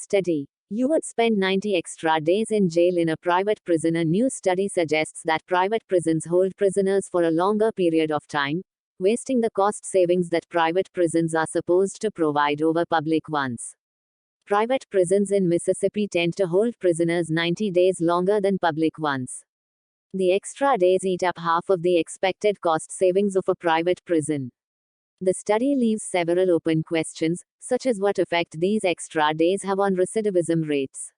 Study. You would spend 90 extra days in jail in a private prison. A new study suggests that private prisons hold prisoners for a longer period of time, wasting the cost savings that private prisons are supposed to provide over public ones. Private prisons in Mississippi tend to hold prisoners 90 days longer than public ones. The extra days eat up half of the expected cost savings of a private prison. The study leaves several open questions, such as what effect these extra days have on recidivism rates.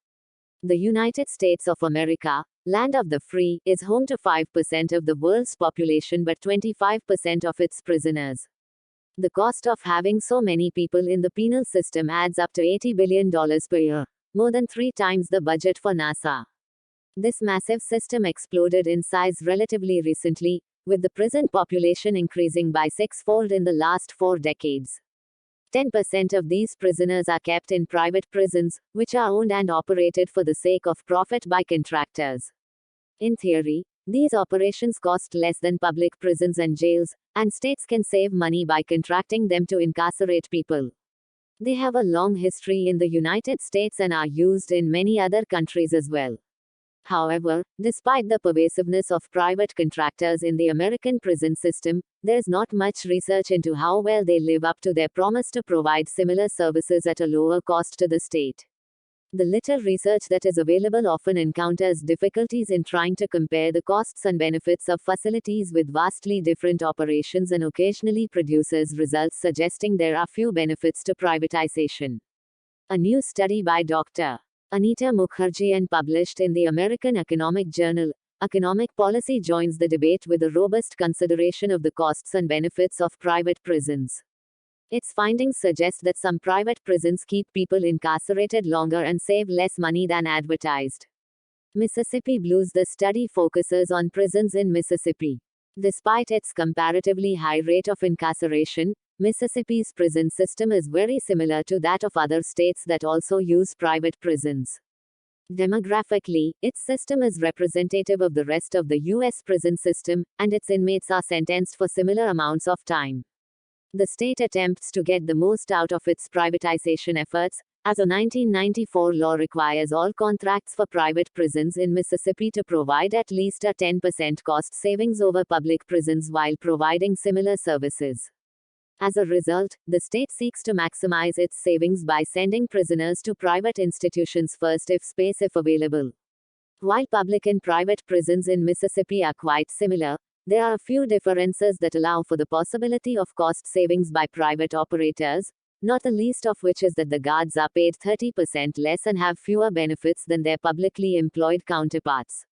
The United States of America, land of the free, is home to 5% of the world's population but 25% of its prisoners. The cost of having so many people in the penal system adds up to $80 billion per year, more than 3 times the budget for NASA. This massive system exploded in size relatively recently, with the prison population increasing by 6-fold in the last 4 decades. 10% of these prisoners are kept in private prisons, which are owned and operated for the sake of profit by contractors. In theory, these operations cost less than public prisons and jails, and states can save money by contracting them to incarcerate people. They have a long history in the United States and are used in many other countries as well. However, despite the pervasiveness of private contractors in the American prison system, there is not much research into how well they live up to their promise to provide similar services at a lower cost to the state. The little research that is available often encounters difficulties in trying to compare the costs and benefits of facilities with vastly different operations and occasionally produces results suggesting there are few benefits to privatization. A new study by Dr. Anita Mukherjee and published in the American Economic Journal, Economic Policy joins the debate with a robust consideration of the costs and benefits of private prisons. Its findings suggest that some private prisons keep people incarcerated longer and save less money than advertised. Mississippi Blues. The study focuses on prisons in Mississippi. Despite its comparatively high rate of incarceration, Mississippi's prison system is very similar to that of other states that also use private prisons. Demographically, its system is representative of the rest of the U.S. prison system, and its inmates are sentenced for similar amounts of time. The state attempts to get the most out of its privatization efforts, as a 1994 law requires all contracts for private prisons in Mississippi to provide at least a 10% cost savings over public prisons while providing similar services. As a result, the state seeks to maximize its savings by sending prisoners to private institutions first if space is available. While public and private prisons in Mississippi are quite similar, there are a few differences that allow for the possibility of cost savings by private operators, not the least of which is that the guards are paid 30% less and have fewer benefits than their publicly employed counterparts.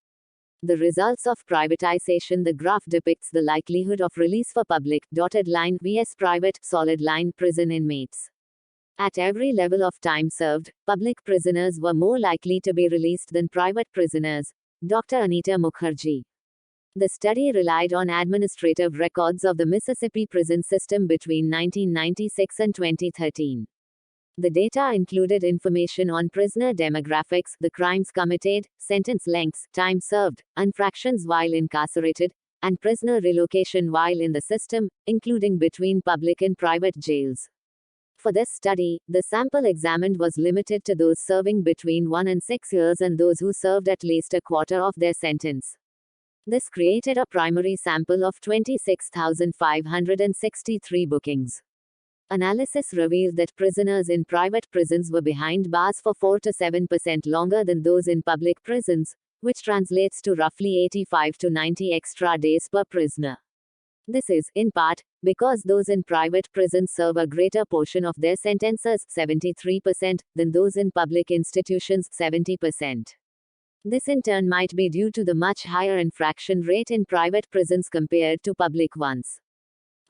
The results of privatization. The graph depicts the likelihood of release for public, dotted line, vs private, solid line, prison inmates. At every level of time served, public prisoners were more likely to be released than private prisoners. Dr. Anita Mukherjee. The study relied on administrative records of the Mississippi prison system between 1996 and 2013. The data included information on prisoner demographics, the crimes committed, sentence lengths, time served, infractions while incarcerated, and prisoner relocation while in the system, including between public and private jails. For this study, the sample examined was limited to those serving between 1 and 6 years and those who served at least a quarter of their sentence. This created a primary sample of 26,563 bookings. Analysis revealed that prisoners in private prisons were behind bars for 4 to 7% longer than those in public prisons, which translates to roughly 85 to 90 extra days per prisoner. This is, in part, because those in private prisons serve a greater portion of their sentences, 73%, than those in public institutions, 70%. This in turn might be due to the much higher infraction rate in private prisons compared to public ones.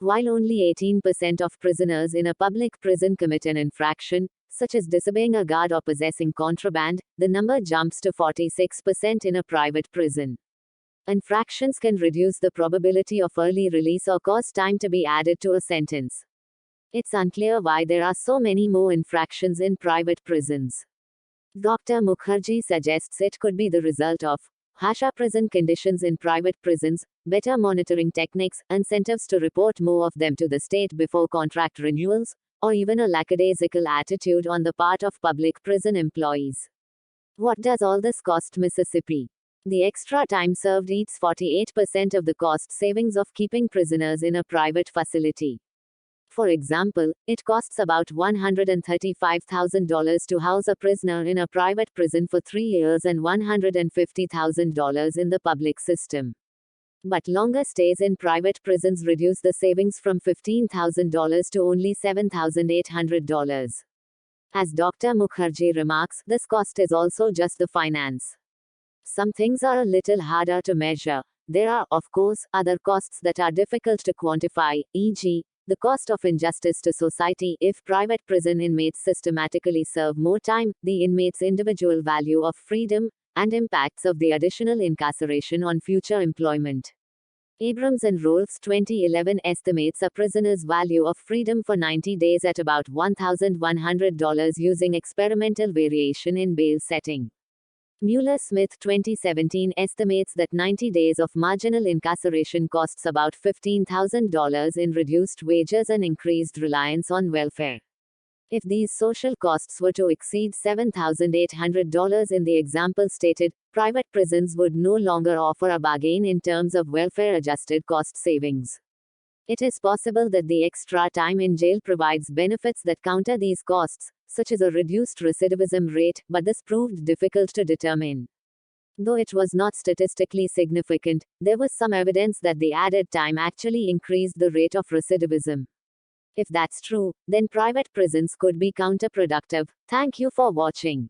While only 18% of prisoners in a public prison commit an infraction, such as disobeying a guard or possessing contraband, the number jumps to 46% in a private prison. Infractions can reduce the probability of early release or cause time to be added to a sentence. It's unclear why there are so many more infractions in private prisons. Dr. Mukherjee suggests it could be the result of harsher prison conditions in private prisons, better monitoring techniques, incentives to report more of them to the state before contract renewals, or even a lackadaisical attitude on the part of public prison employees. What does all this cost Mississippi? The extra time served eats 48% of the cost savings of keeping prisoners in a private facility. For example, it costs about $135,000 to house a prisoner in a private prison for 3 years and $150,000 in the public system. But longer stays in private prisons reduce the savings from $15,000 to only $7,800. As Dr. Mukherjee remarks, this cost is also just the finance. Some things are a little harder to measure. There are, of course, other costs that are difficult to quantify, e.g., the cost of injustice to society. If private prison inmates systematically serve more time, the inmate's individual value of freedom, and impacts of the additional incarceration on future employment. Abrams and Rolfes 2011 estimates a prisoner's value of freedom for 90 days at about $1,100 using experimental variation in bail setting. Mueller-Smith 2017 estimates that 90 days of marginal incarceration costs about $15,000 in reduced wages and increased reliance on welfare. If these social costs were to exceed $7,800 in the example stated, private prisons would no longer offer a bargain in terms of welfare-adjusted cost savings. It is possible that the extra time in jail provides benefits that counter these costs, such as a reduced recidivism rate, but this proved difficult to determine. Though it was not statistically significant, there was some evidence that the added time actually increased the rate of recidivism. If that's true, then private prisons could be counterproductive. Thank you for watching.